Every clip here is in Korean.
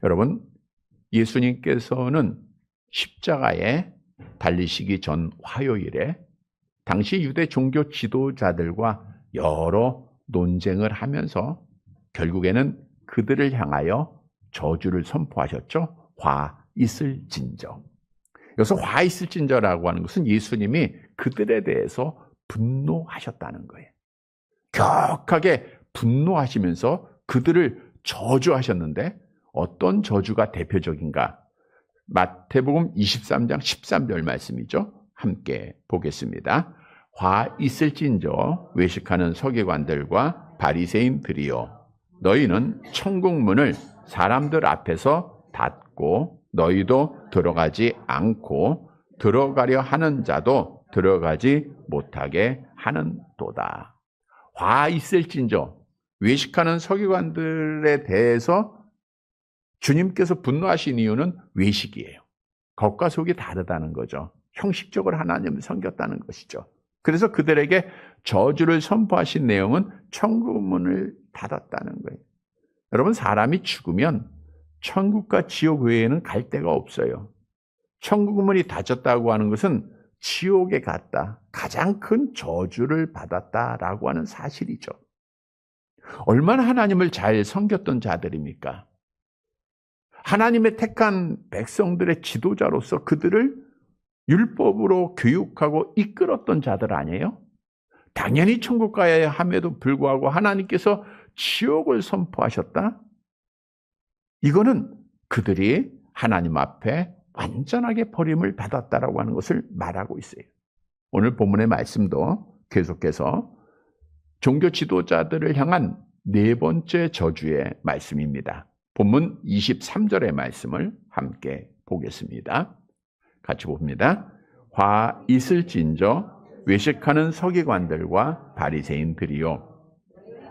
여러분, 예수님께서는 십자가에 달리시기 전 화요일에 당시 유대 종교 지도자들과 여러 논쟁을 하면서 결국에는 그들을 향하여 저주를 선포하셨죠. 화 있을진저. 여기서 화 있을진저라고 하는 것은 예수님이 그들에 대해서 분노하셨다는 거예요. 격하게 분노하시면서 그들을 저주하셨는데 어떤 저주가 대표적인가? 마태복음 23장 13절 말씀이죠. 함께 보겠습니다. 화 있을진저 외식하는 서기관들과 바리새인들이여, 너희는 천국 문을 사람들 앞에서 닫고 너희도 들어가지 않고 들어가려 하는 자도 들어가지 못하게 하는도다. 화 있을진저, 외식하는 서기관들에 대해서 주님께서 분노하신 이유는 외식이에요. 겉과 속이 다르다는 거죠. 형식적으로 하나님을 섬겼다는 것이죠. 그래서 그들에게 저주를 선포하신 내용은 천국 문을 닫았다는 거예요. 여러분, 사람이 죽으면 천국과 지옥 외에는 갈 데가 없어요. 천국 문이 닫혔다고 하는 것은 지옥에 갔다, 가장 큰 저주를 받았다라고 하는 사실이죠. 얼마나 하나님을 잘 섬겼던 자들입니까? 하나님의 택한 백성들의 지도자로서 그들을 율법으로 교육하고 이끌었던 자들 아니에요? 당연히 천국 가야 함에도 불구하고 하나님께서 지옥을 선포하셨다? 이거는 그들이 하나님 앞에 완전하게 버림을 받았다라고 하는 것을 말하고 있어요. 오늘 본문의 말씀도 계속해서 종교 지도자들을 향한 네 번째 저주의 말씀입니다. 본문 23절의 말씀을 함께 보겠습니다. 같이 봅니다. 화 있을진저 외식하는 서기관들과 바리새인들이요,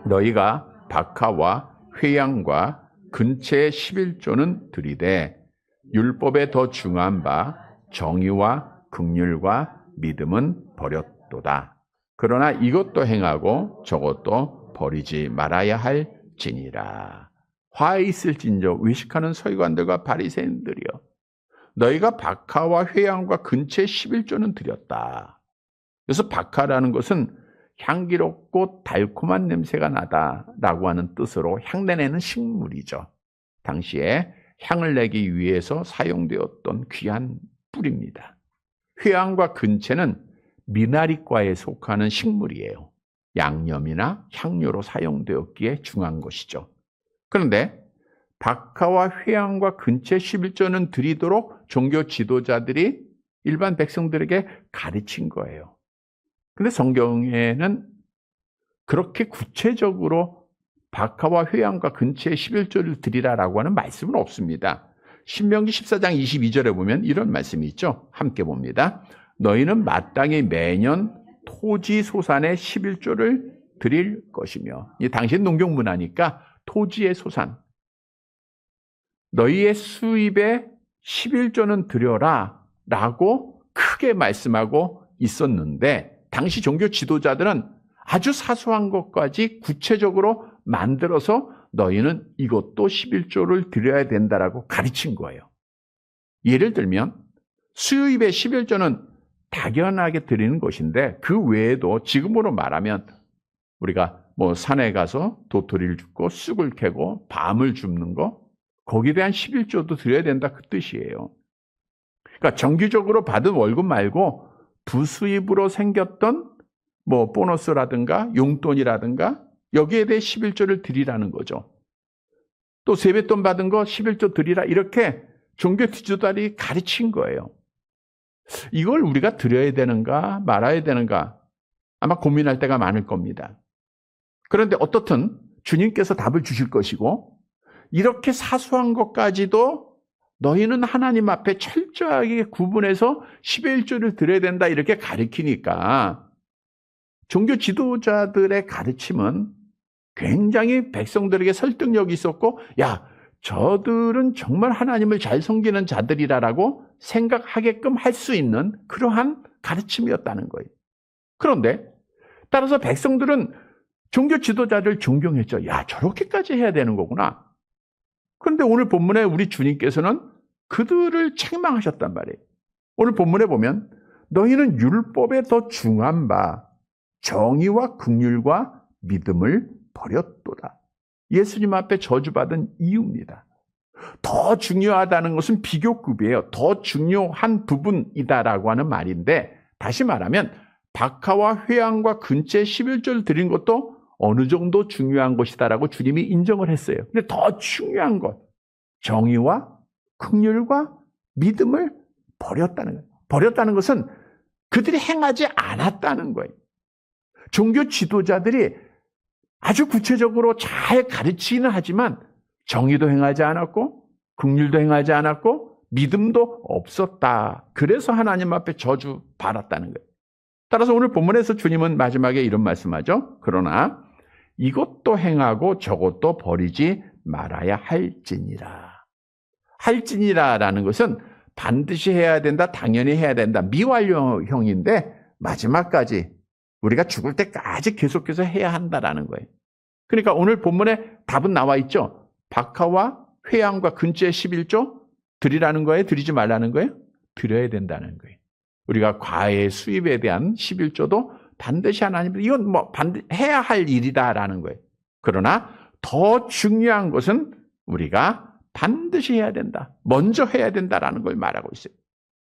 너희가 박하와 회양과 근체의 11조는 들이되 율법에 더 중한 바 정의와 긍휼과 믿음은 버렸도다. 그러나 이것도 행하고 저것도 버리지 말아야 할지니라. 화 있을진저 외식하는 서기관들과 바리새인들이여, 너희가 박하와 회양과 근체의 11조는 드렸다. 그래서 박하라는 것은 향기롭고 달콤한 냄새가 나다라고 하는 뜻으로 향내내는 식물이죠. 당시에 향을 내기 위해서 사용되었던 귀한 뿔입니다. 회양과 근체는 미나리과에 속하는 식물이에요. 양념이나 향료로 사용되었기에 중요한 것이죠. 그런데 박하와 회양과 근체 11조는 드리도록 종교 지도자들이 일반 백성들에게 가르친 거예요. 그런데 성경에는 그렇게 구체적으로 박하와 회양과 근체의 11조를 드리라라고 하는 말씀은 없습니다. 신명기 14장 22절에 보면 이런 말씀이 있죠. 함께 봅니다. 너희는 마땅히 매년 토지 소산의 11조를 드릴 것이며, 이 당시엔 농경 문화니까 토지의 소산, 너희의 수입의 11조는 드려라 라고 크게 말씀하고 있었는데, 당시 종교 지도자들은 아주 사소한 것까지 구체적으로 만들어서 너희는 이것도 11조를 드려야 된다라고 가르친 거예요. 예를 들면 수입의 11조는 당연하게 드리는 것인데, 그 외에도 지금으로 말하면 우리가 산에 가서 도토리를 줍고 쑥을 캐고 밤을 줍는 거, 거기에 대한 11조도 드려야 된다, 그 뜻이에요. 그러니까 정기적으로 받은 월급 말고 부수입으로 생겼던 보너스라든가 용돈이라든가 여기에 대해 11조를 드리라는 거죠. 또 세뱃돈 받은 거 11조 드리라, 이렇게 종교 지도자들이 가르친 거예요. 이걸 우리가 드려야 되는가 말아야 되는가 아마 고민할 때가 많을 겁니다. 그런데 어떻든 주님께서 답을 주실 것이고, 이렇게 사소한 것까지도 너희는 하나님 앞에 철저하게 구분해서 11조를 드려야 된다, 이렇게 가르치니까 종교 지도자들의 가르침은 굉장히 백성들에게 설득력이 있었고, 야, 저들은 정말 하나님을 잘 섬기는 자들이라고 생각하게끔 할 수 있는 그러한 가르침이었다는 거예요. 그런데 따라서 백성들은 종교 지도자를 존경했죠. 야, 저렇게까지 해야 되는 거구나. 그런데 오늘 본문에 우리 주님께서는 그들을 책망하셨단 말이에요. 오늘 본문에 보면 너희는 율법에 더 중한 바 정의와 긍휼과 믿음을 버렸도다. 예수님 앞에 저주받은 이유입니다. 더 중요하다는 것은 비교급이에요. 더 중요한 부분이다라고 하는 말인데, 다시 말하면 박하와 회향과 근체 11조를 드린 것도 어느 정도 중요한 것이다라고 주님이 인정을 했어요. 근데 더 중요한 것, 정의와 긍휼과 믿음을 버렸다는 거예요. 버렸다는 것은 그들이 행하지 않았다는 거예요. 종교 지도자들이 아주 구체적으로 잘 가르치기는 하지만 정의도 행하지 않았고 긍휼도 행하지 않았고 믿음도 없었다. 그래서 하나님 앞에 저주 받았다는 거예요. 따라서 오늘 본문에서 주님은 마지막에 이런 말씀하죠. 그러나 이것도 행하고 저것도 버리지 말아야 할지니라. 할지니라라는 것은 반드시 해야 된다, 당연히 해야 된다, 미완료형인데 마지막까지 우리가 죽을 때까지 계속해서 해야 한다라는 거예요. 그러니까 오늘 본문에 답은 나와 있죠. 박하와 회향과 근체 11조 드리라는 거예요? 드리지 말라는 거예요? 드려야 된다는 거예요. 우리가 과외 수입에 대한 11조도 반드시 하나님, 이건 반드시 해야 할 일이다라는 거예요. 그러나 더 중요한 것은 우리가 반드시 해야 된다. 먼저 해야 된다라는 걸 말하고 있어요.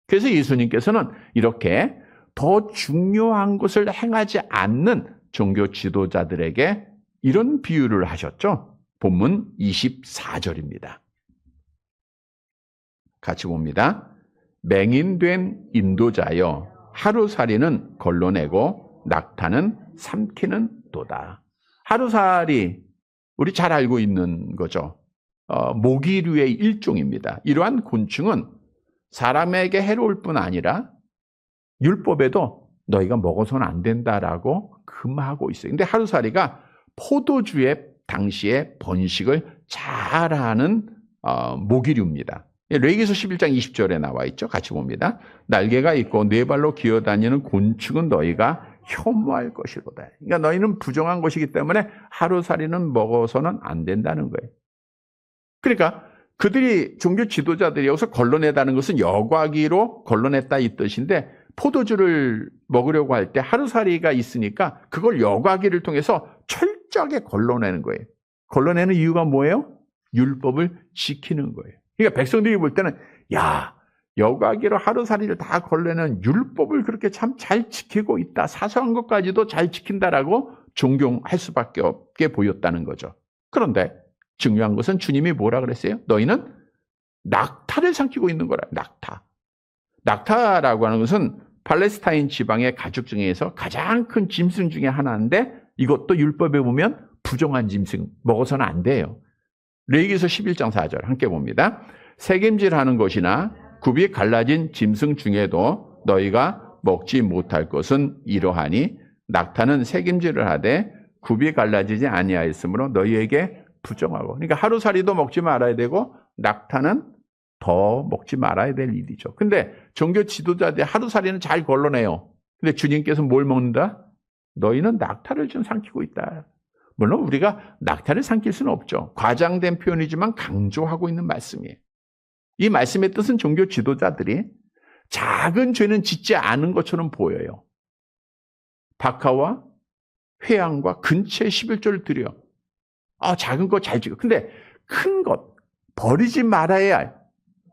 그래서 예수님께서는 이렇게 더 중요한 것을 행하지 않는 종교 지도자들에게 이런 비유를 하셨죠. 본문 24절입니다. 같이 봅니다. 맹인된 인도자여 하루살이는 걸러내고 낙타는 삼키는 도다. 하루살이 우리 잘 알고 있는 거죠. 모기류의 일종입니다. 이러한 곤충은 사람에게 해로울 뿐 아니라 율법에도 너희가 먹어서는 안 된다라고 금하고 있어요. 근데 하루살이가 포도주의 당시에 번식을 잘하는 모기류입니다. 레위기서 11장 20절에 나와 있죠. 같이 봅니다. 날개가 있고 네 발로 기어다니는 곤충은 너희가 혐오할 것이로다. 그러니까 너희는 부정한 것이기 때문에 하루살이는 먹어서는 안 된다는 거예요. 그러니까 그들이 종교 지도자들이 여기서 걸러내다는 것은 여과기로 걸러냈다 이 뜻인데, 포도주를 먹으려고 할 때 하루살이가 있으니까 그걸 여과기를 통해서 철저하게 걸러내는 거예요. 걸러내는 이유가 뭐예요? 율법을 지키는 거예요. 그러니까 백성들이 볼 때는 야, 여과기로 하루살이를 다 걸러내는 율법을 그렇게 참 잘 지키고 있다. 사소한 것까지도 잘 지킨다라고 존경할 수밖에 없게 보였다는 거죠. 그런데 중요한 것은 주님이 뭐라 그랬어요? 너희는 낙타를 삼키고 있는 거라. 낙타. 낙타라고 하는 것은 팔레스타인 지방의 가축 중에서 가장 큰 짐승 중에 하나인데, 이것도 율법에 보면 부정한 짐승, 먹어서는 안 돼요. 레위기서 11장 4절 함께 봅니다. 새김질하는 것이나 굽이 갈라진 짐승 중에도 너희가 먹지 못할 것은 이러하니 낙타는 새김질을 하되 굽이 갈라지지 아니하였으므로 너희에게 부정하고. 그러니까 하루살이도 먹지 말아야 되고 낙타는 더 먹지 말아야 될 일이죠. 근데 종교 지도자들이 하루살이는 잘 걸러내요. 근데 주님께서 뭘 먹는다? 너희는 낙타를 좀 삼키고 있다. 물론 우리가 낙타를 삼킬 수는 없죠. 과장된 표현이지만 강조하고 있는 말씀이에요. 이 말씀의 뜻은 종교 지도자들이 작은 죄는 짓지 않은 것처럼 보여요. 박하와 회향과 근체 11조를 드려. 작은 거 잘 지켜. 근데 큰 것, 버리지 말아야 할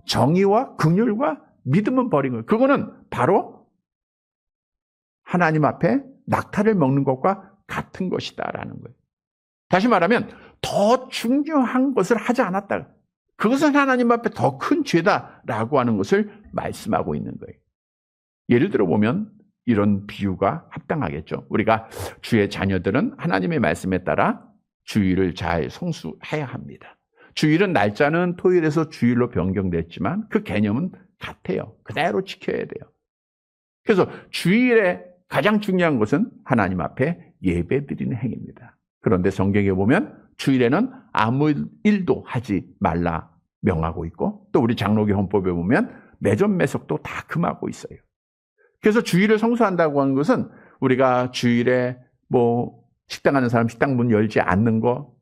정의와 긍휼과 믿음은 버린 거예요. 그거는 바로 하나님 앞에 낙타를 먹는 것과 같은 것이다라는 거예요. 다시 말하면 더 중요한 것을 하지 않았다. 그것은 하나님 앞에 더 큰 죄다라고 하는 것을 말씀하고 있는 거예요. 예를 들어 보면 이런 비유가 합당하겠죠. 우리가 주의 자녀들은 하나님의 말씀에 따라 주일을 잘 성수해야 합니다. 주일은 날짜는 토요일에서 주일로 변경됐지만 그 개념은 같아요. 그대로 지켜야 돼요. 그래서 주일에 가장 중요한 것은 하나님 앞에 예배드리는 행위입니다. 그런데 성경에 보면 주일에는 아무 일도 하지 말라 명하고 있고, 또 우리 장로교 헌법에 보면 매점 매석도 다 금하고 있어요. 그래서 주일을 성수한다고 하는 것은 우리가 주일에 식당 하는 사람 식당 문 열지 않는 거,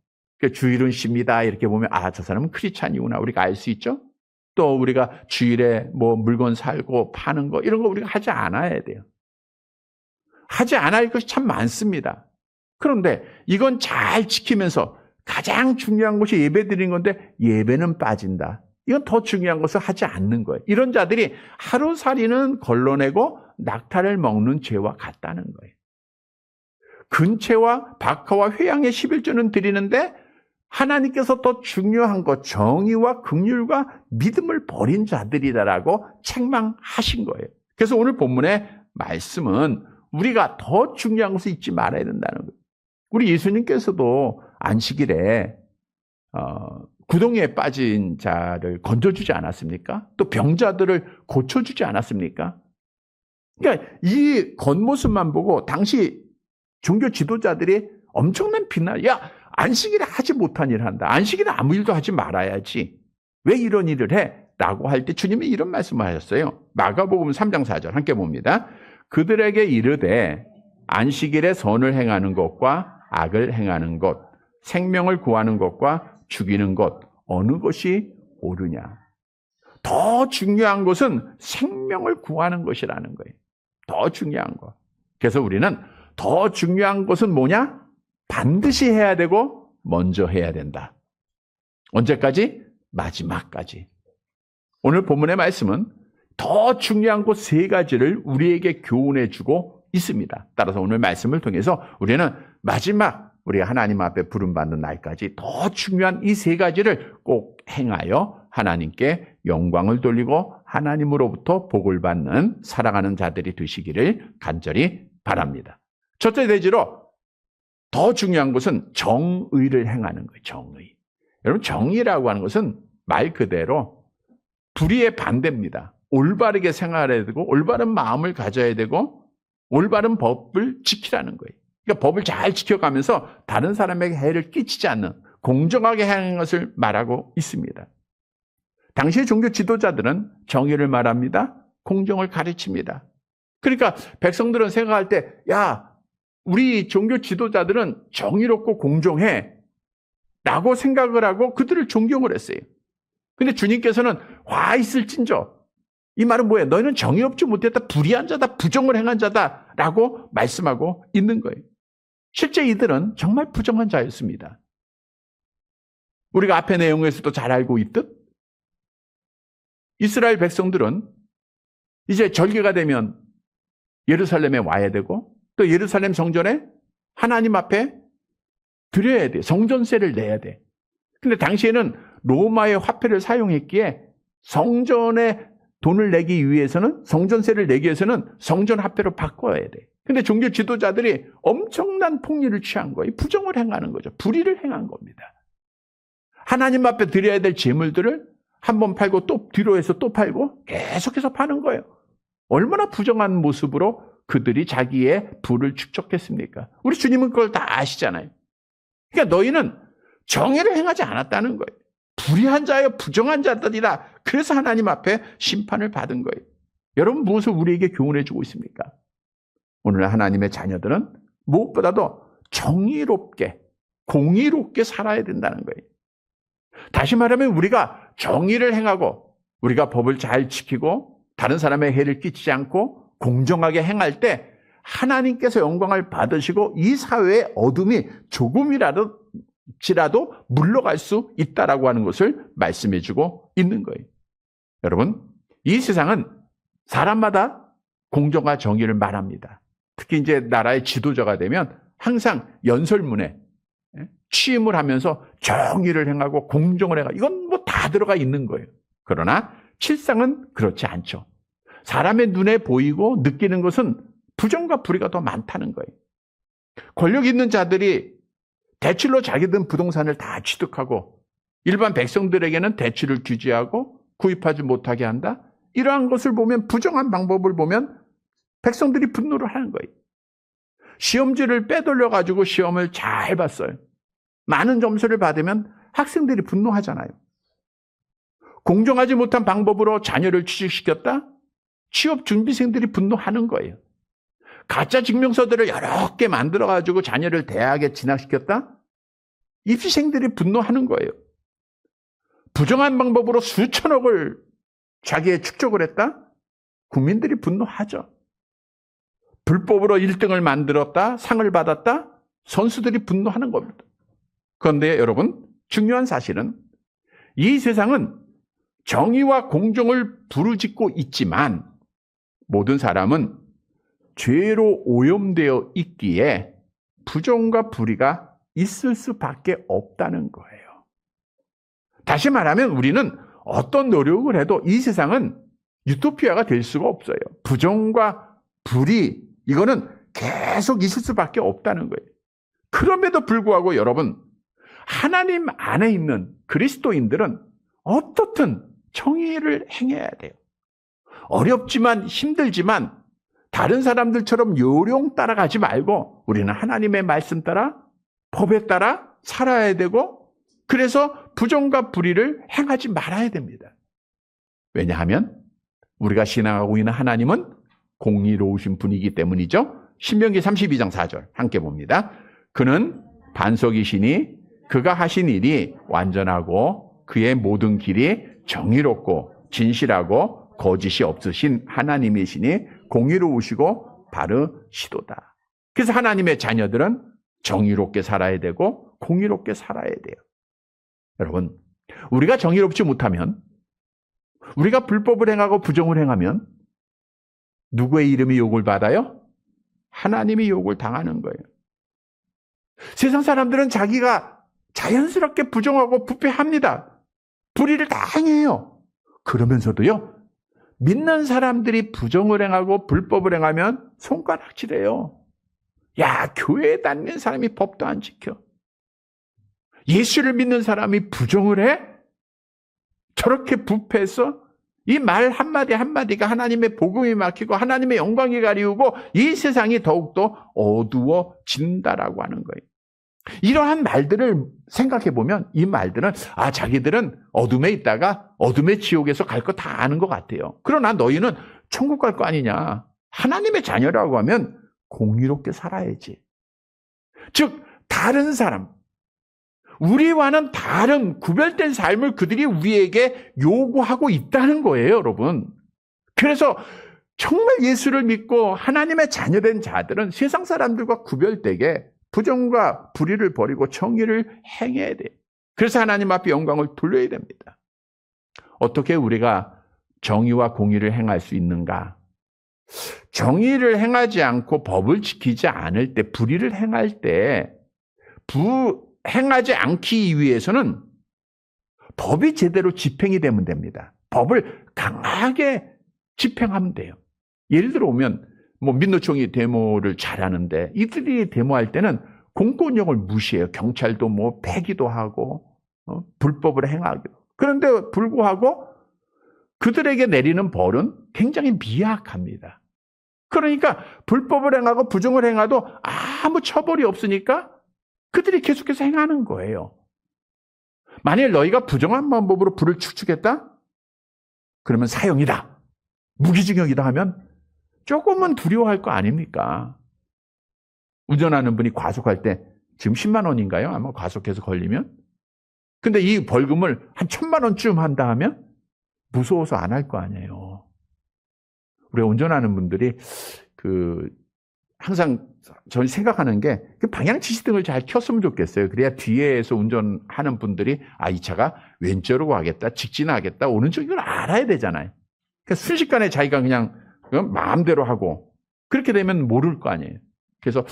주일은 쉽니다. 이렇게 보면 저 사람은 크리스찬이구나. 우리가 알 수 있죠. 또 우리가 주일에 뭐 물건 살고 파는 거 이런 거 우리가 하지 않아야 돼요. 하지 않아야 할 것이 참 많습니다. 그런데 이건 잘 지키면서 가장 중요한 것이 예배 드리는 건데 예배는 빠진다. 이건 더 중요한 것을 하지 않는 거예요. 이런 자들이 하루살이는 걸러내고 낙타를 먹는 죄와 같다는 거예요. 근체와 박하와 회양의 11조는 드리는데 하나님께서 더 중요한 것, 정의와 긍휼과 믿음을 버린 자들이다라고 책망하신 거예요. 그래서 오늘 본문의 말씀은 우리가 더 중요한 것을 잊지 말아야 된다는 거예요. 우리 예수님께서도 안식일에 구덩이에 빠진 자를 건져주지 않았습니까? 또 병자들을 고쳐주지 않았습니까? 그러니까 이 겉모습만 보고 당시 종교 지도자들이 엄청난 비난, 안식일에 하지 못한 일을 한다. 안식일에 아무 일도 하지 말아야지. 왜 이런 일을 해? 라고 할 때 주님이 이런 말씀을 하셨어요. 마가복음 3장 4절 함께 봅니다. 그들에게 이르되 안식일에 선을 행하는 것과 악을 행하는 것, 생명을 구하는 것과 죽이는 것, 어느 것이 옳으냐. 더 중요한 것은 생명을 구하는 것이라는 거예요. 더 중요한 것. 그래서 우리는 더 중요한 것은 뭐냐? 반드시 해야 되고 먼저 해야 된다. 언제까지? 마지막까지. 오늘 본문의 말씀은 더 중요한 것 세 가지를 우리에게 교훈해 주고 있습니다. 따라서 오늘 말씀을 통해서 우리는 마지막 우리가 하나님 앞에 부름받는 날까지 더 중요한 이 세 가지를 꼭 행하여 하나님께 영광을 돌리고 하나님으로부터 복을 받는 살아가는 자들이 되시기를 간절히 바랍니다. 첫째 대지로 더 중요한 것은 정의를 행하는 거예요. 정의. 여러분 정의라고 하는 것은 말 그대로 불의의 반대입니다. 올바르게 생활해야 되고 올바른 마음을 가져야 되고 올바른 법을 지키라는 거예요. 그러니까 법을 잘 지켜가면서 다른 사람에게 해를 끼치지 않는 공정하게 하는 것을 말하고 있습니다. 당시의 종교 지도자들은 정의를 말합니다. 공정을 가르칩니다. 그러니까 백성들은 생각할 때 우리 종교 지도자들은 정의롭고 공정해 라고 생각을 하고 그들을 존경을 했어요. 근데 주님께서는 와 있을진저 이 말은 뭐예요? 너희는 정의롭지 못했다, 불의한 자다, 부정을 행한 자다 라고 말씀하고 있는 거예요. 실제 이들은 정말 부정한 자였습니다. 우리가 앞의 내용에서도 잘 알고 있듯 이스라엘 백성들은 이제 절기가 되면 예루살렘에 와야 되고 또 예루살렘 성전에 하나님 앞에 드려야 돼. 성전세를 내야 돼. 근데 당시에는 로마의 화폐를 사용했기에 성전에 돈을 내기 위해서는 성전세를 내기 위해서는 성전 화폐로 바꿔야 돼. 근데 종교 지도자들이 엄청난 폭리를 취한 거예요. 부정을 행하는 거죠. 불의를 행한 겁니다. 하나님 앞에 드려야 될 재물들을 한 번 팔고 또 뒤로 해서 또 팔고 계속해서 파는 거예요. 얼마나 부정한 모습으로 그들이 자기의 부를 축적했습니까? 우리 주님은 그걸 다 아시잖아요. 그러니까 너희는 정의를 행하지 않았다는 거예요. 불의한 자여 부정한 자들이라. 그래서 하나님 앞에 심판을 받은 거예요. 여러분 무엇을 우리에게 교훈해 주고 있습니까? 오늘 하나님의 자녀들은 무엇보다도 정의롭게 공의롭게 살아야 된다는 거예요. 다시 말하면 우리가 정의를 행하고 우리가 법을 잘 지키고 다른 사람의 해를 끼치지 않고 공정하게 행할 때 하나님께서 영광을 받으시고 이 사회의 어둠이 조금이라도 물러갈 수 있다라고 하는 것을 말씀해 주고 있는 거예요. 여러분, 이 세상은 사람마다 공정과 정의를 말합니다. 특히 이제 나라의 지도자가 되면 항상 연설문에 취임을 하면서 정의를 행하고 공정을 행하고 이건 뭐 다 들어가 있는 거예요. 그러나 실상은 그렇지 않죠. 사람의 눈에 보이고 느끼는 것은 부정과 불의가 더 많다는 거예요. 권력 있는 자들이 대출로 자기들 부동산을 다 취득하고 일반 백성들에게는 대출을 규제하고 구입하지 못하게 한다. 이러한 것을 보면 부정한 방법을 보면 백성들이 분노를 하는 거예요. 시험지를 빼돌려 가지고 시험을 잘 봤어요. 많은 점수를 받으면 학생들이 분노하잖아요. 공정하지 못한 방법으로 자녀를 취직시켰다? 취업 준비생들이 분노하는 거예요. 가짜 증명서들을 여러 개 만들어 가지고 자녀를 대학에 진학시켰다? 입시생들이 분노하는 거예요. 부정한 방법으로 수천억을 자기의 축적을 했다? 국민들이 분노하죠. 불법으로 1등을 만들었다? 상을 받았다? 선수들이 분노하는 겁니다. 그런데 여러분, 중요한 사실은 이 세상은 정의와 공정을 부르짖고 있지만 모든 사람은 죄로 오염되어 있기에 부정과 불의가 있을 수밖에 없다는 거예요. 다시 말하면 우리는 어떤 노력을 해도 이 세상은 유토피아가 될 수가 없어요. 부정과 불의, 이거는 계속 있을 수밖에 없다는 거예요. 그럼에도 불구하고 여러분, 하나님 안에 있는 그리스도인들은 어떻든 정의를 행해야 돼요. 어렵지만 힘들지만 다른 사람들처럼 요령 따라가지 말고 우리는 하나님의 말씀 따라 법에 따라 살아야 되고, 그래서 부정과 불의를 행하지 말아야 됩니다. 왜냐하면 우리가 신앙하고 있는 하나님은 공의로우신 분이기 때문이죠. 신명기 32장 4절 함께 봅니다. 그는 반석이시니 그가 하신 일이 완전하고 그의 모든 길이 정의롭고 진실하고 거짓이 없으신 하나님이시니 공의로우시고 바르시도다. 그래서 하나님의 자녀들은 정의롭게 살아야 되고 공의롭게 살아야 돼요. 여러분, 우리가 정의롭지 못하면, 우리가 불법을 행하고 부정을 행하면 누구의 이름이 욕을 받아요? 하나님이 욕을 당하는 거예요. 세상 사람들은 자기가 자연스럽게 부정하고 부패합니다. 불의를 다 행해요. 그러면서도요, 믿는 사람들이 부정을 행하고 불법을 행하면 손가락질해요. 야, 교회에 다니는 사람이 법도 안 지켜. 예수를 믿는 사람이 부정을 해? 저렇게 부패해서 이 말 한마디 한마디가 하나님의 복음이 막히고 하나님의 영광이 가리우고 이 세상이 더욱더 어두워진다라고 하는 거예요. 이러한 말들을 생각해 보면 이 말들은 자기들은 어둠에 있다가 어둠의 지옥에서 갈 거 다 아는 것 같아요. 그러나 너희는 천국 갈 거 아니냐. 하나님의 자녀라고 하면 공의롭게 살아야지. 즉 다른 사람, 우리와는 다른 구별된 삶을 그들이 우리에게 요구하고 있다는 거예요, 여러분. 그래서 정말 예수를 믿고 하나님의 자녀된 자들은 세상 사람들과 구별되게 부정과 불의를 버리고 정의를 행해야 돼요. 그래서 하나님 앞에 영광을 돌려야 됩니다. 어떻게 우리가 정의와 공의를 행할 수 있는가? 정의를 행하지 않고 법을 지키지 않을 때, 불의를 행할 때 행하지 않기 위해서는 법이 제대로 집행이 되면 됩니다. 법을 강하게 집행하면 돼요. 예를 들어 보면 민노총이 데모를 잘하는데 이들이 데모할 때는 공권력을 무시해요. 경찰도 패기도 하고 불법을 행하고. 그런데 불구하고 그들에게 내리는 벌은 굉장히 미약합니다. 그러니까 불법을 행하고 부정을 행해도 아무 처벌이 없으니까 그들이 계속해서 행하는 거예요. 만일 너희가 부정한 방법으로 불을 축축했다? 그러면 사형이다. 무기징역이다 하면 조금은 두려워할 거 아닙니까? 운전하는 분이 과속할 때 지금 10만 원인가요? 아마 과속해서 걸리면? 근데 이 벌금을 한 1,000만 원쯤 한다 하면 무서워서 안 할 거 아니에요. 우리가 운전하는 분들이 항상 저는 생각하는 게 방향 지시등을 잘 켰으면 좋겠어요. 그래야 뒤에서 운전하는 분들이 이 차가 왼쪽으로 가겠다, 직진하겠다, 오른쪽 이걸 알아야 되잖아요. 그러니까 순식간에 자기가 그냥 마음대로 하고 그렇게 되면 모를 거 아니에요. 그래서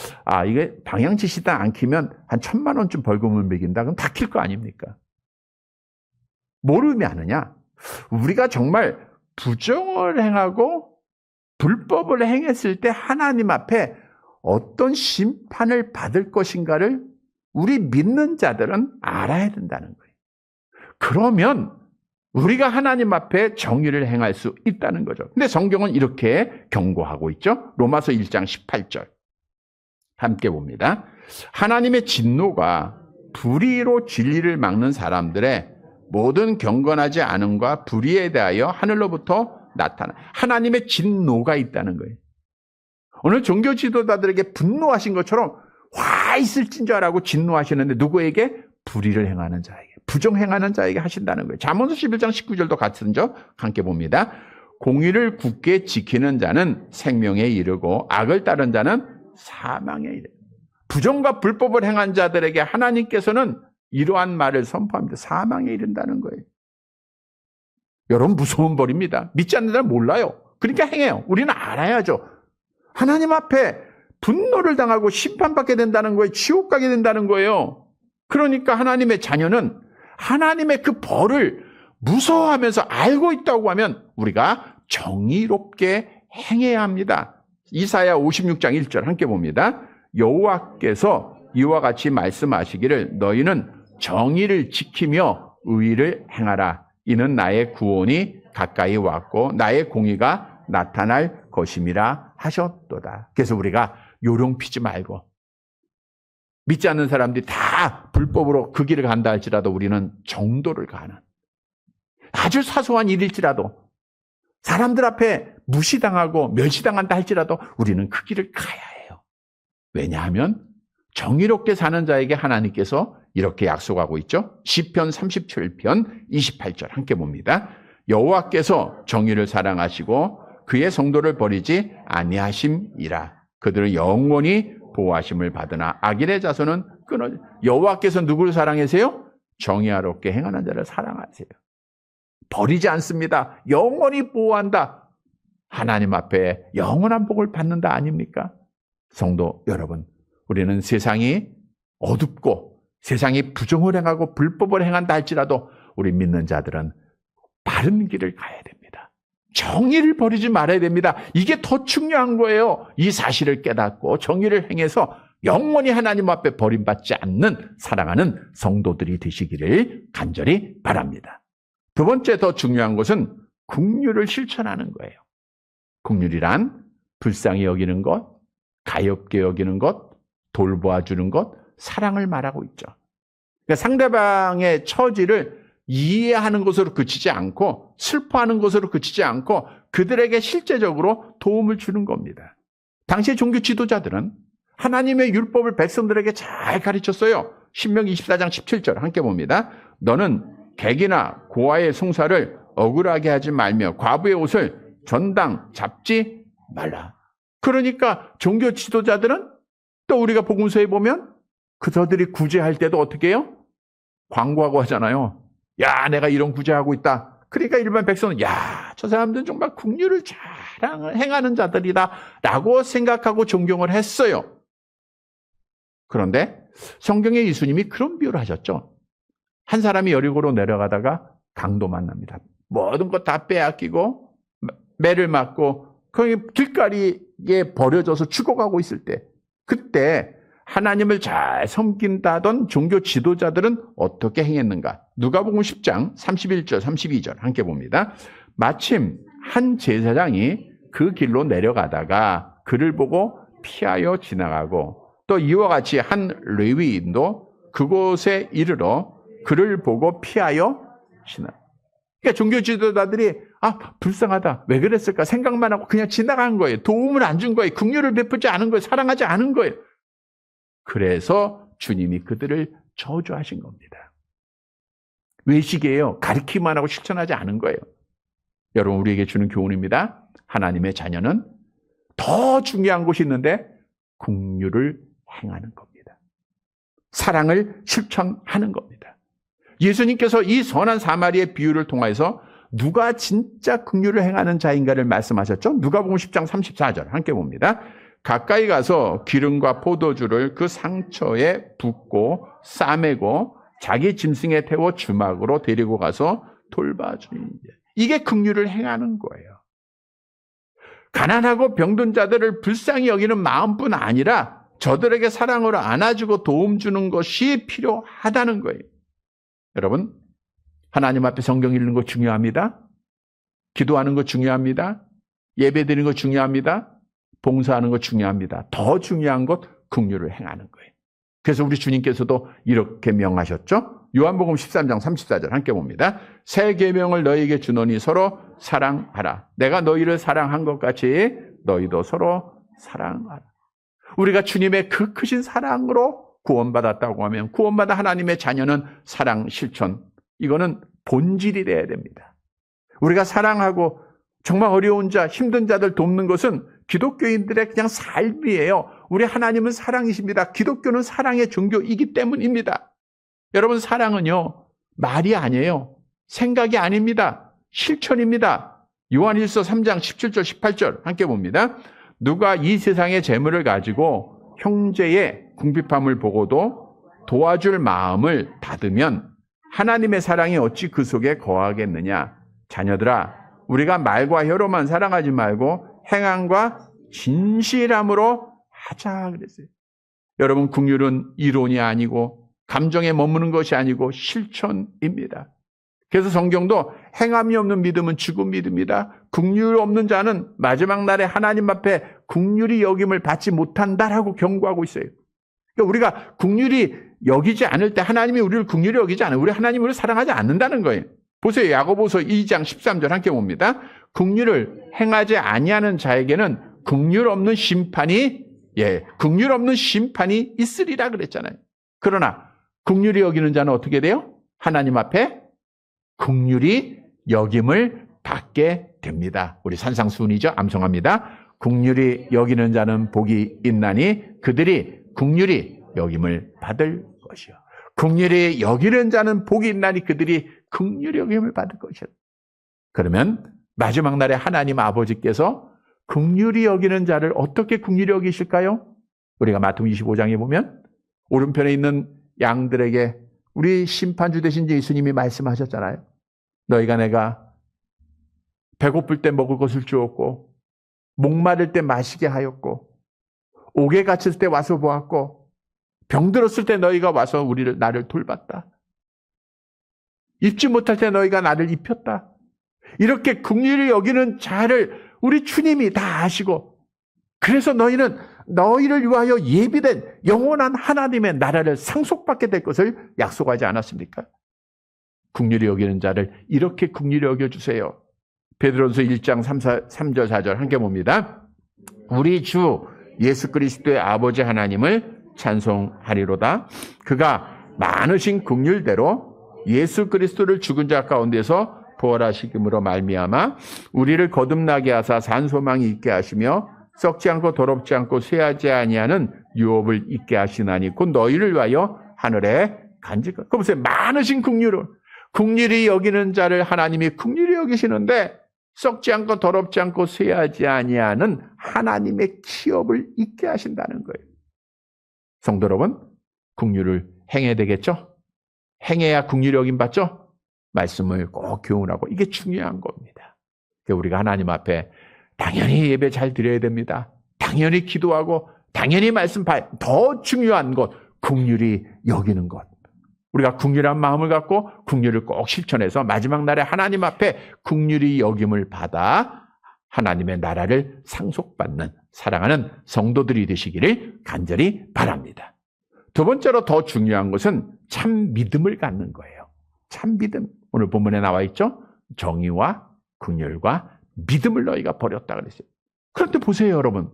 이게 방향 지시등 안 켜면 한 1,000만 원쯤 벌금을 매긴다. 그럼 다 킬 거 아닙니까? 뭘 의미하느냐? 우리가 정말 부정을 행하고 불법을 행했을 때 하나님 앞에 어떤 심판을 받을 것인가를 우리 믿는 자들은 알아야 된다는 거예요. 그러면 우리가 하나님 앞에 정의를 행할 수 있다는 거죠. 근데 성경은 이렇게 경고하고 있죠. 로마서 1장 18절 함께 봅니다. 하나님의 진노가 불의로 진리를 막는 사람들의 모든 경건하지 않음과 불의에 대하여 하늘로부터 나타나 하나님의 진노가 있다는 거예요. 오늘 종교 지도자들에게 분노하신 것처럼 화 있을진 줄 알고 진노하시는데 누구에게? 불의를 행하는 자에게, 부정행하는 자에게 하신다는 거예요. 잠언서 11장 19절도 같은 적 함께 봅니다. 공의를 굳게 지키는 자는 생명에 이르고 악을 따른 자는 사망에 이르. 부정과 불법을 행한 자들에게 하나님께서는 이러한 말을 선포합니다. 사망에 이른다는 거예요. 여러분, 무서운 벌입니다. 믿지 않는 자는 몰라요. 그러니까 행해요. 우리는 알아야죠. 하나님 앞에 분노를 당하고 심판받게 된다는 거예요. 지옥 가게 된다는 거예요. 그러니까 하나님의 자녀는 하나님의 그 벌을 무서워하면서 알고 있다고 하면 우리가 정의롭게 행해야 합니다. 이사야 56장 1절 함께 봅니다. 여호와께서 이와 같이 말씀하시기를 너희는 정의를 지키며 의를 행하라. 이는 나의 구원이 가까이 왔고 나의 공의가 나타날 것임이라 하셨도다. 그래서 우리가 요령 피지 말고, 믿지 않는 사람들이 다 불법으로 그 길을 간다 할지라도 우리는 정도를 가는, 아주 사소한 일일지라도 사람들 앞에 무시당하고 멸시당한다 할지라도 우리는 그 길을 가야 해요. 왜냐하면 정의롭게 사는 자에게 하나님께서 이렇게 약속하고 있죠. 시편 37편 28절 함께 봅니다. 여호와께서 정의를 사랑하시고 그의 성도를 버리지 아니하심이라. 그들은 영원히 보호하심을 받으나 악인의 자손은 끊어져. 여호와께서 누구를 사랑하세요? 정의롭게 행하는 자를 사랑하세요. 버리지 않습니다. 영원히 보호한다. 하나님 앞에 영원한 복을 받는다 아닙니까? 성도 여러분, 우리는 세상이 어둡고 세상이 부정을 행하고 불법을 행한다 할지라도 우리 믿는 자들은 바른 길을 가야 됩니다. 정의를 버리지 말아야 됩니다. 이게 더 중요한 거예요. 이 사실을 깨닫고 정의를 행해서 영원히 하나님 앞에 버림받지 않는 사랑하는 성도들이 되시기를 간절히 바랍니다. 두 번째 더 중요한 것은 긍휼을 실천하는 거예요. 긍휼이란 불쌍히 여기는 것, 가엾게 여기는 것, 돌보아주는 것, 사랑을 말하고 있죠. 그러니까 상대방의 처지를 이해하는 것으로 그치지 않고 슬퍼하는 것으로 그치지 않고 그들에게 실제적으로 도움을 주는 겁니다. 당시의 종교 지도자들은 하나님의 율법을 백성들에게 잘 가르쳤어요. 신명기 24장 17절 함께 봅니다. 너는 객이나 고아의 송사를 억울하게 하지 말며 과부의 옷을 전당 잡지 말라. 그러니까 종교 지도자들은 또 우리가 복음서에 보면 그들이 구제할 때도 어떻게 해요? 광고하고 하잖아요. 야, 내가 이런 구제하고 있다. 그러니까 일반 백성은 야, 저 사람들은 정말 긍휼을 잘 행하는 자들이다 라고 생각하고 존경을 했어요. 그런데 성경의 예수님이 그런 비유를 하셨죠. 한 사람이 여리고로 내려가다가 강도 만납니다. 모든 것 다 빼앗기고 매를 맞고 거기 길가리에 버려져서 죽어가고 있을 때, 그때 하나님을 잘 섬긴다던 종교 지도자들은 어떻게 행했는가? 누가복음 10장 31절 32절 함께 봅니다. 마침 한 제사장이 그 길로 내려가다가 그를 보고 피하여 지나가고 또 이와 같이 한 레위인도 그곳에 이르러 그를 보고 피하여 지나가. 그러니까 종교 지도자들이 불쌍하다. 왜 그랬을까 생각만 하고 그냥 지나간 거예요. 도움을 안 준 거예요. 긍휼을 베푸지 않은 거예요. 사랑하지 않은 거예요. 그래서 주님이 그들을 저주하신 겁니다. 외식이에요. 가르치기만 하고 실천하지 않은 거예요. 여러분, 우리에게 주는 교훈입니다. 하나님의 자녀는 더 중요한 것이 있는데 긍휼을 행하는 겁니다. 사랑을 실천하는 겁니다. 예수님께서 이 선한 사마리의 비유를 통해서 누가 진짜 긍휼을 행하는 자인가를 말씀하셨죠. 누가복음 10장 34절 함께 봅니다. 가까이 가서 기름과 포도주를 그 상처에 붓고 싸매고 자기 짐승에 태워 주막으로 데리고 가서 돌봐주니, 이게 긍휼을 행하는 거예요. 가난하고 병든 자들을 불쌍히 여기는 마음뿐 아니라 저들에게 사랑으로 안아주고 도움 주는 것이 필요하다는 거예요. 여러분, 하나님 앞에 성경 읽는 거 중요합니다. 기도하는 거 중요합니다. 예배 드리는 거 중요합니다. 봉사하는 거 중요합니다. 더 중요한 것, 긍휼을 행하는 거예요. 그래서 우리 주님께서도 이렇게 명하셨죠. 요한복음 13장 34절 함께 봅니다. 새 계명을 너희에게 주노니 서로 사랑하라. 내가 너희를 사랑한 것 같이 너희도 서로 사랑하라. 우리가 주님의 그 크신 사랑으로 구원받았다고 하면 구원받아 하나님의 자녀는 사랑 실천. 이거는 본질이 돼야 됩니다. 우리가 사랑하고 정말 어려운 자, 힘든 자들 돕는 것은 기독교인들의 그냥 삶이에요. 우리 하나님은 사랑이십니다. 기독교는 사랑의 종교이기 때문입니다. 여러분, 사랑은요, 말이 아니에요. 생각이 아닙니다. 실천입니다. 요한일서 3장 17절 18절 함께 봅니다. 누가 이 세상의 재물을 가지고 형제의 궁핍함을 보고도 도와줄 마음을 닫으면 하나님의 사랑이 어찌 그 속에 거하겠느냐. 자녀들아, 우리가 말과 혀로만 사랑하지 말고 행함과 진실함으로 하자 그랬어요. 여러분, 긍휼은 이론이 아니고 감정에 머무는 것이 아니고 실천입니다. 그래서 성경도 행함이 없는 믿음은 죽은 믿음이다. 긍휼 없는 자는 마지막 날에 하나님 앞에 긍휼히 여김을 받지 못한다라고 경고하고 있어요. 그러니까 우리가 긍휼히 여기지 않을 때 하나님이 우리를 긍휼히 여기지 않아요. 우리 하나님이 우리를 사랑하지 않는다는 거예요. 보세요. 야고보서 2장 13절 함께 봅니다. 긍휼을 행하지 아니하는 자에게는 긍휼 없는 심판이 긍휼 없는 심판이 있으리라 그랬잖아요. 그러나 긍휼히 여기는 자는 어떻게 돼요? 하나님 앞에 긍휼히 여김을 받게 됩니다. 우리 산상수훈이죠. 암송합니다. 긍휼히 여기는 자는 복이 있나니 그들이 긍휼히 여김을 받을 것이요. 긍휼히 여기는 자는 복이 있나니 그들이 긍휼히 여김을 받을 것이요. 그러면 마지막 날에 하나님 아버지께서 긍휼히 여기는 자를 어떻게 긍휼히 여기실까요? 우리가 마태복음 25장에 보면 오른편에 있는 양들에게 우리 심판주 되신 예수님이 말씀하셨잖아요. 너희가 내가 배고플 때 먹을 것을 주었고 목마를 때 마시게 하였고 옥에 갇혔을 때 와서 보았고 병들었을 때 너희가 와서 나를 돌봤다. 입지 못할 때 너희가 나를 입혔다. 이렇게 긍휼히 여기는 자를 우리 주님이 다 아시고 그래서 너희를 위하여 예비된 영원한 하나님의 나라를 상속받게 될 것을 약속하지 않았습니까? 긍휼히 여기는 자를 이렇게 긍휼히 여겨주세요. 베드로전서 1장 3절 4절 함께 봅니다. 우리 주 예수 그리스도의 아버지 하나님을 찬송하리로다. 그가 많으신 긍휼대로 예수 그리스도를 죽은 자 가운데서 부활하시므로 말미암아 우리를 거듭나게 하사 산소망이 있게 하시며 썩지 않고 더럽지 않고 쇠하지 아니하는 유업을 있게 하시나니 곧 너희를 위하여 하늘에 간직하라. 그 보세요. 많으신 긍휼을 긍휼히 여기는 자를 하나님이 긍휼히 여기시는데 썩지 않고 더럽지 않고 쇠하지 아니하는 하나님의 기업을 있게 하신다는 거예요. 성도 여러분, 긍휼을 행해야 되겠죠? 행해야 긍휼히 여김 받죠? 말씀을 꼭 교훈하고 이게 중요한 겁니다. 우리가 하나님 앞에 당연히 예배 잘 드려야 됩니다. 당연히 기도하고 당연히 말씀 더 중요한 것, 긍휼히 여기는 것. 우리가 긍휼한 마음을 갖고 긍휼을 꼭 실천해서 마지막 날에 하나님 앞에 긍휼히 여김을 받아 하나님의 나라를 상속받는 사랑하는 성도들이 되시기를 간절히 바랍니다. 두 번째로 더 중요한 것은 참 믿음을 갖는 거예요. 참 믿음. 오늘 본문에 나와 있죠. 정의와 긍휼과 믿음을 너희가 버렸다 그랬어요. 그런데 보세요, 여러분.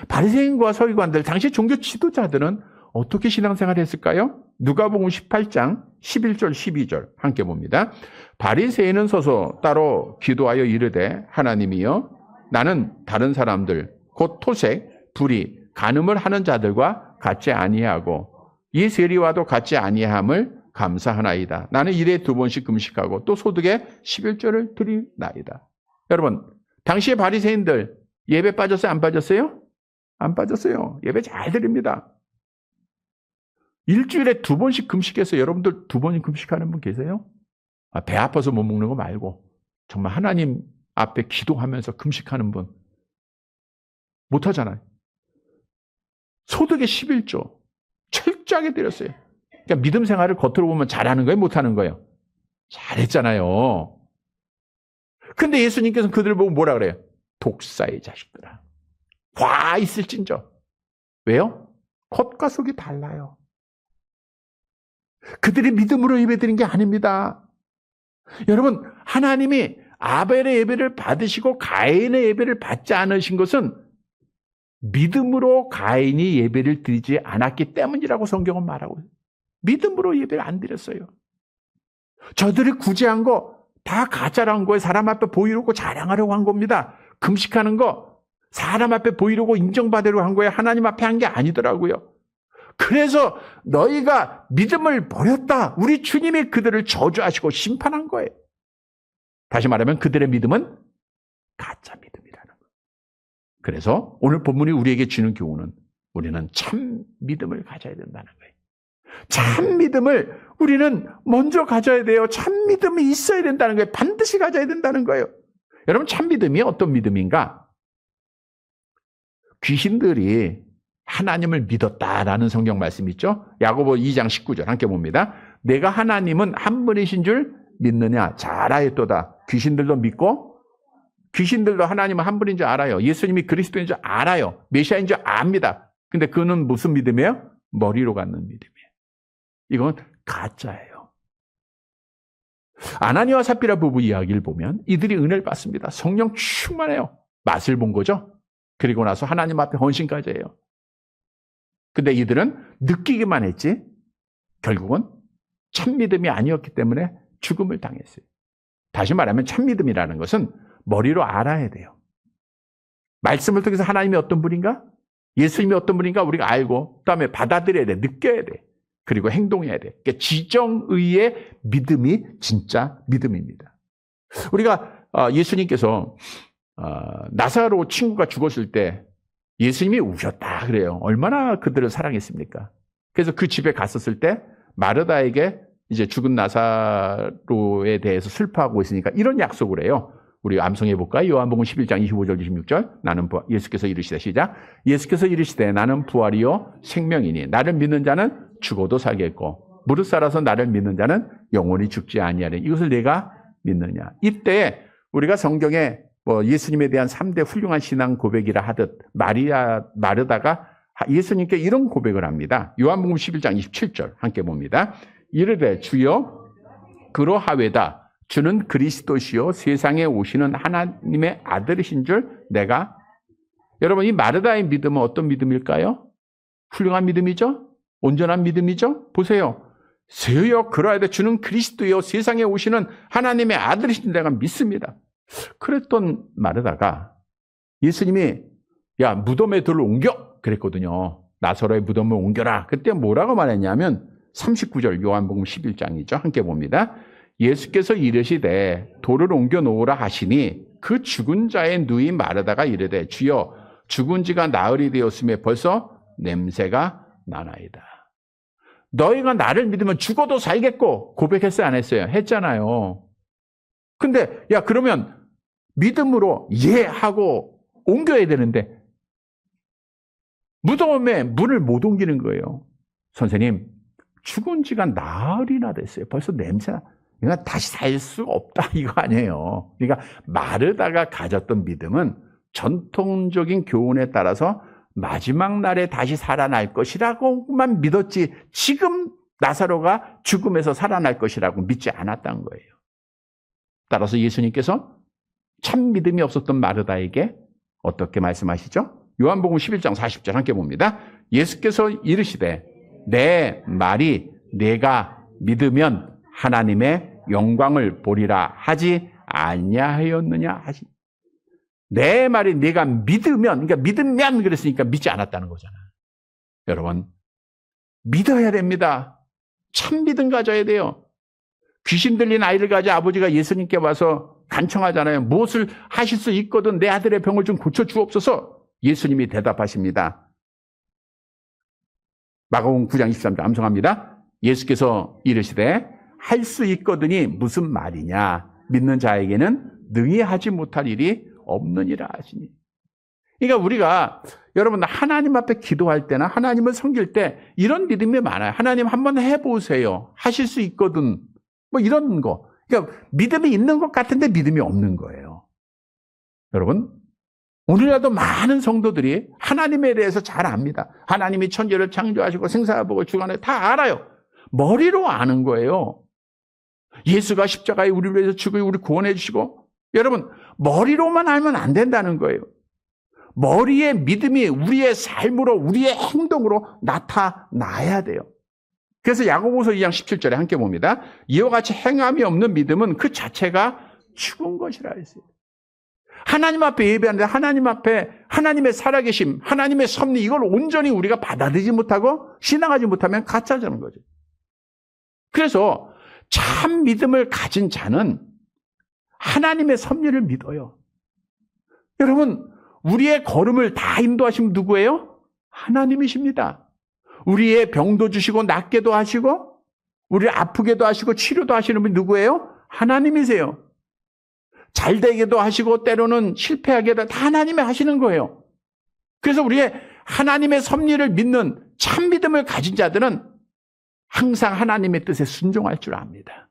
바리새인과 서기관들, 당시 종교 지도자들은 어떻게 신앙생활을 했을까요? 누가복음 18장 11절 12절 함께 봅니다. 바리새인은 서서 따로 기도하여 이르되 하나님이여 나는 다른 사람들 곧 토색, 불의, 간음을 하는 자들과 같지 아니하고 이 세리와도 같지 아니함을 감사하나이다. 나는 일에 2번씩 금식하고 또 소득에 11조를 드리나이다. 여러분, 당시의 바리새인들 예배 빠졌어요? 안 빠졌어요? 안 빠졌어요. 예배 잘 드립니다. 일주일에 2번씩 금식해서 여러분들 2번씩 금식하는 분 계세요? 배 아파서 못 먹는 거 말고 정말 하나님 앞에 기도하면서 금식하는 분 못하잖아요. 소득의 11조 철저하게 드렸어요. 그러니까 믿음 생활을 겉으로 보면 잘하는 거예요? 못하는 거예요? 잘했잖아요. 근데 예수님께서는 그들을 보고 뭐라 그래요? 독사의 자식들아. 화 있을진저. 왜요? 겉과 속이 달라요. 그들이 믿음으로 예배드린 게 아닙니다. 여러분, 하나님이 아벨의 예배를 받으시고 가인의 예배를 받지 않으신 것은 믿음으로 가인이 예배를 드리지 않았기 때문이라고 성경은 말하고 있어요. 믿음으로 예배를 안 드렸어요. 저들이 구제한 거 다 가짜란 거예요. 사람 앞에 보이려고 자랑하려고 한 겁니다. 금식하는 거 사람 앞에 보이려고 인정받으려고 한 거예요. 하나님 앞에 한 게 아니더라고요. 그래서 너희가 믿음을 버렸다. 우리 주님이 그들을 저주하시고 심판한 거예요. 다시 말하면 그들의 믿음은 가짜 믿음이라는 거예요. 그래서 오늘 본문이 우리에게 주는 교훈은 우리는 참 믿음을 가져야 된다는 거예요. 참 믿음을 우리는 먼저 가져야 돼요. 참 믿음이 있어야 된다는 거예요. 반드시 가져야 된다는 거예요. 여러분, 참 믿음이 어떤 믿음인가? 귀신들이 하나님을 믿었다라는 성경 말씀 있죠? 야고보 2장 19절 함께 봅니다. 내가 하나님은 한 분이신 줄 믿느냐? 잘 알았도다. 귀신들도 믿고 귀신들도 하나님은 한 분인 줄 알아요. 예수님이 그리스도인 줄 알아요. 메시아인 줄 압니다. 근데 그는 무슨 믿음이에요? 머리로 갖는 믿음이에요. 이건 가짜예요. 아나니와 삽비라 부부 이야기를 보면 이들이 은혜를 받습니다. 성령 충만해요. 맛을 본 거죠. 그리고 나서 하나님 앞에 헌신까지 해요. 근데 이들은 느끼기만 했지 결국은 참 믿음이 아니었기 때문에 죽음을 당했어요. 다시 말하면 참 믿음이라는 것은 머리로 알아야 돼요. 말씀을 통해서 하나님이 어떤 분인가? 예수님이 어떤 분인가 우리가 알고 그다음에 받아들여야 돼. 느껴야 돼. 그리고 행동해야 돼. 그러니까 지정의의 믿음이 진짜 믿음입니다. 우리가 예수님께서 나사로 친구가 죽었을 때 예수님이 우셨다 그래요. 얼마나 그들을 사랑했습니까? 그래서 그 집에 갔었을 때 마르다에게 이제 죽은 나사로에 대해서 슬퍼하고 있으니까 이런 약속을 해요. 우리 암송해 볼까요? 요한복음 11장 25절 26절. 나는 예수께서 이르시되 시작. 예수께서 이르시되 나는 부활이요 생명이니 나를 믿는 자는 죽어도 살겠고 무릇 살아서 나를 믿는 자는 영원히 죽지 아니하리니 이것을 내가 믿느냐. 이때 우리가 성경에 예수님에 대한 3대 훌륭한 신앙 고백이라 하듯 마르다가 예수님께 이런 고백을 합니다. 요한복음 11장 27절 함께 봅니다. 이르되 주여 그러하외다. 주는 그리스도시요 세상에 오시는 하나님의 아들이신 줄 내가. 여러분, 이 마르다의 믿음은 어떤 믿음일까요? 훌륭한 믿음이죠? 온전한 믿음이죠? 보세요. 주여 그러하되 주는 그리스도요 세상에 오시는 하나님의 아들이신 줄 내가 믿습니다. 그랬던 마르다가 예수님이 야 무덤에 들을 옮겨 그랬거든요. 나사로의 무덤을 옮겨라. 그때 뭐라고 말했냐면 39절 요한복음 11장이죠. 함께 봅니다. 예수께서 이르시되 돌을 옮겨 놓으라 하시니 그 죽은 자의 누이 마르다가 이르되 주여 죽은 지가 나흘이 되었음에 벌써 냄새가 나나이다. 너희가 나를 믿으면 죽어도 살겠고 고백했어요 안 했어요? 했잖아요. 근데 야 그러면 믿음으로 예 하고 옮겨야 되는데 무덤에 문을 못 옮기는 거예요. 선생님 죽은 지가 나흘이나 됐어요. 벌써 냄새나. 그러니까 다시 살 수가 없다 이거 아니에요. 그러니까 마르다가 가졌던 믿음은 전통적인 교훈에 따라서 마지막 날에 다시 살아날 것이라고만 믿었지 지금 나사로가 죽음에서 살아날 것이라고 믿지 않았다는 거예요. 따라서 예수님께서 참 믿음이 없었던 마르다에게 어떻게 말씀하시죠? 요한복음 11장 40절 함께 봅니다. 예수께서 이르시되 내 말이 내가 믿으면 하나님의 영광을 보리라 하지 아니하였느냐 하시. 내 말이 내가 믿으면, 그러니까 믿으면 그랬으니까 믿지 않았다는 거잖아요. 여러분 믿어야 됩니다. 참 믿음 가져야 돼요. 귀신 들린 아이를 가져 아버지가 예수님께 와서 간청하잖아요. 무엇을 하실 수 있거든 내 아들의 병을 좀 고쳐주옵소서. 예수님이 대답하십니다. 마가복음 9장 23절 암송합니다. 예수께서 이르시되 할 수 있거든이 무슨 말이냐. 믿는 자에게는 능히 하지 못할 일이 없느니라 하시니. 그러니까 우리가 여러분 하나님 앞에 기도할 때나 하나님을 섬길 때 이런 믿음이 많아요. 하나님 한번 해보세요. 하실 수 있거든. 뭐 이런 거. 그러니까 믿음이 있는 것 같은데 믿음이 없는 거예요. 여러분 오늘날도 많은 성도들이 하나님에 대해서 잘 압니다. 하나님이 천지를 창조하시고 생사복을 주관해 다 알아요. 머리로 아는 거예요. 예수가 십자가에 우리를 위해서 죽어 우리 구원해 주시고 여러분 머리로만 알면 안 된다는 거예요. 머리의 믿음이 우리의 삶으로, 우리의 행동으로 나타나야 돼요. 그래서 야고보서 2장 17절에 함께 봅니다. 이와 같이 행함이 없는 믿음은 그 자체가 죽은 것이라 했어요. 하나님 앞에 예배하는데 하나님 앞에 하나님의 살아계심, 하나님의 섭리, 이걸 온전히 우리가 받아들이지 못하고 신앙하지 못하면 가짜라는 거죠. 그래서 참 믿음을 가진 자는 하나님의 섭리를 믿어요. 여러분, 우리의 걸음을 다 인도하시면 누구예요? 하나님이십니다. 우리의 병도 주시고 낫게도 하시고 우리를 아프게도 하시고 치료도 하시는 분이 누구예요? 하나님이세요. 잘 되게도 하시고 때로는 실패하게도 다 하나님이 하시는 거예요. 그래서 우리의 하나님의 섭리를 믿는 참 믿음을 가진 자들은 항상 하나님의 뜻에 순종할 줄 압니다.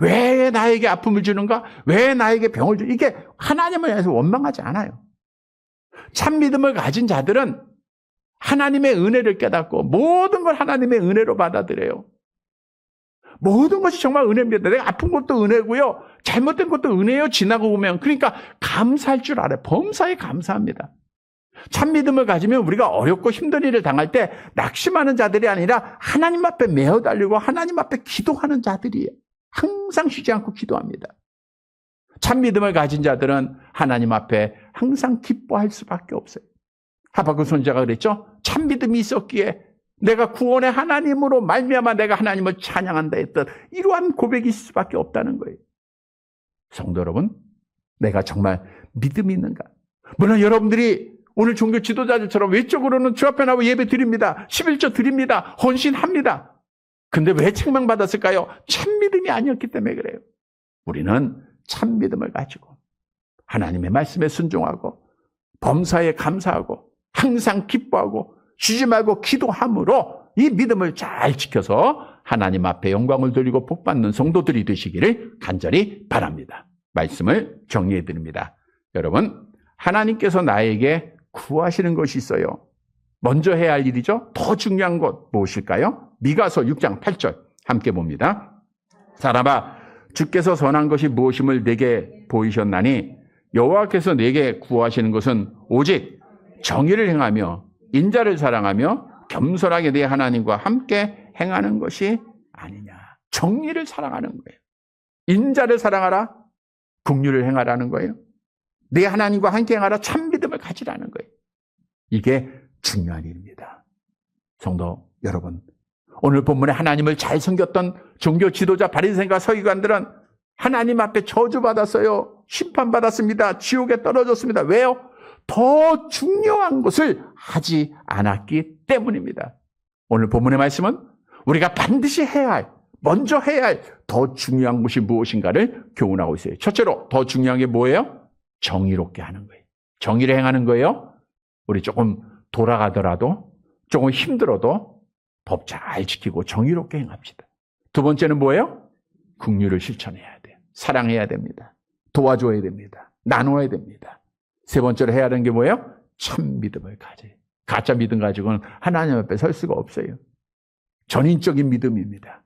왜 나에게 아픔을 주는가? 왜 나에게 병을 주는가? 이게 하나님을 향해서 원망하지 않아요. 참 믿음을 가진 자들은 하나님의 은혜를 깨닫고 모든 걸 하나님의 은혜로 받아들여요. 모든 것이 정말 은혜입니다. 내가 아픈 것도 은혜고요. 잘못된 것도 은혜예요. 지나고 보면. 그러니까 감사할 줄 알아요. 범사에 감사합니다. 참 믿음을 가지면 우리가 어렵고 힘든 일을 당할 때 낙심하는 자들이 아니라 하나님 앞에 매어 달리고 하나님 앞에 기도하는 자들이에요. 항상 쉬지 않고 기도합니다. 참 믿음을 가진 자들은 하나님 앞에 항상 기뻐할 수밖에 없어요. 하박국 선지자가 그랬죠. 참 믿음이 있었기에 내가 구원의 하나님으로 말미암아 내가 하나님을 찬양한다 했던 이러한 고백이 있을 수밖에 없다는 거예요. 성도 여러분, 내가 정말 믿음이 있는가? 물론 여러분들이 오늘 종교 지도자들처럼 외적으로는 주 앞에 나와 예배 드립니다. 11조 드립니다. 헌신합니다. 근데 왜 책망받았을까요? 참 믿음이 아니었기 때문에 그래요. 우리는 참 믿음을 가지고 하나님의 말씀에 순종하고 범사에 감사하고 항상 기뻐하고 쉬지 말고 기도함으로 이 믿음을 잘 지켜서 하나님 앞에 영광을 돌리고 복받는 성도들이 되시기를 간절히 바랍니다. 말씀을 정리해 드립니다. 여러분, 하나님께서 나에게 구하시는 것이 있어요. 먼저 해야 할 일이죠. 더 중요한 것 무엇일까요? 미가서 6장 8절 함께 봅니다. 사람아, 주께서 선한 것이 무엇임을 내게 보이셨나니 여호와께서 내게 구하시는 것은 오직 정의를 행하며 인자를 사랑하며 겸손하게 내 하나님과 함께 행하는 것이 아니냐. 정의를 사랑하는 거예요. 인자를 사랑하라. 긍휼을 행하라는 거예요. 내 하나님과 함께 행하라. 참 믿음을 가지라는 거예요. 이게 중요한 일입니다. 성도 여러분, 오늘 본문에 하나님을 잘 섬겼던 종교 지도자 바리새인과 서기관들은 하나님 앞에 저주받았어요. 심판받았습니다. 지옥에 떨어졌습니다. 왜요? 더 중요한 것을 하지 않았기 때문입니다. 오늘 본문의 말씀은 우리가 반드시 해야 할, 먼저 해야 할 더 중요한 것이 무엇인가를 교훈하고 있어요. 첫째로 더 중요한 게 뭐예요? 정의롭게 하는 거예요. 정의를 행하는 거예요. 우리 조금 돌아가더라도 조금 힘들어도 법 잘 지키고 정의롭게 행합시다. 두 번째는 뭐예요? 긍휼을 실천해야 돼요. 사랑해야 됩니다. 도와줘야 됩니다. 나눠야 됩니다. 세 번째로 해야 하는 게 뭐예요? 참 믿음을 가져요. 가짜 믿음 가지고는 하나님 앞에 설 수가 없어요. 전인적인 믿음입니다.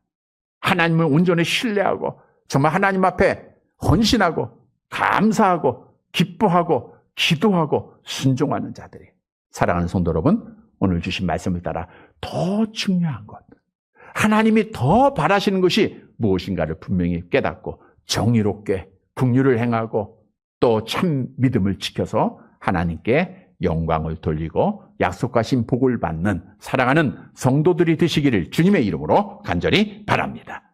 하나님을 온전히 신뢰하고 정말 하나님 앞에 헌신하고 감사하고 기뻐하고 기도하고 순종하는 자들이. 사랑하는 성도 여러분, 오늘 주신 말씀을 따라 더 중요한 것, 하나님이 더 바라시는 것이 무엇인가를 분명히 깨닫고 정의롭게 긍휼을 행하고 또 참 믿음을 지켜서 하나님께 영광을 돌리고 약속하신 복을 받는 사랑하는 성도들이 되시기를 주님의 이름으로 간절히 바랍니다.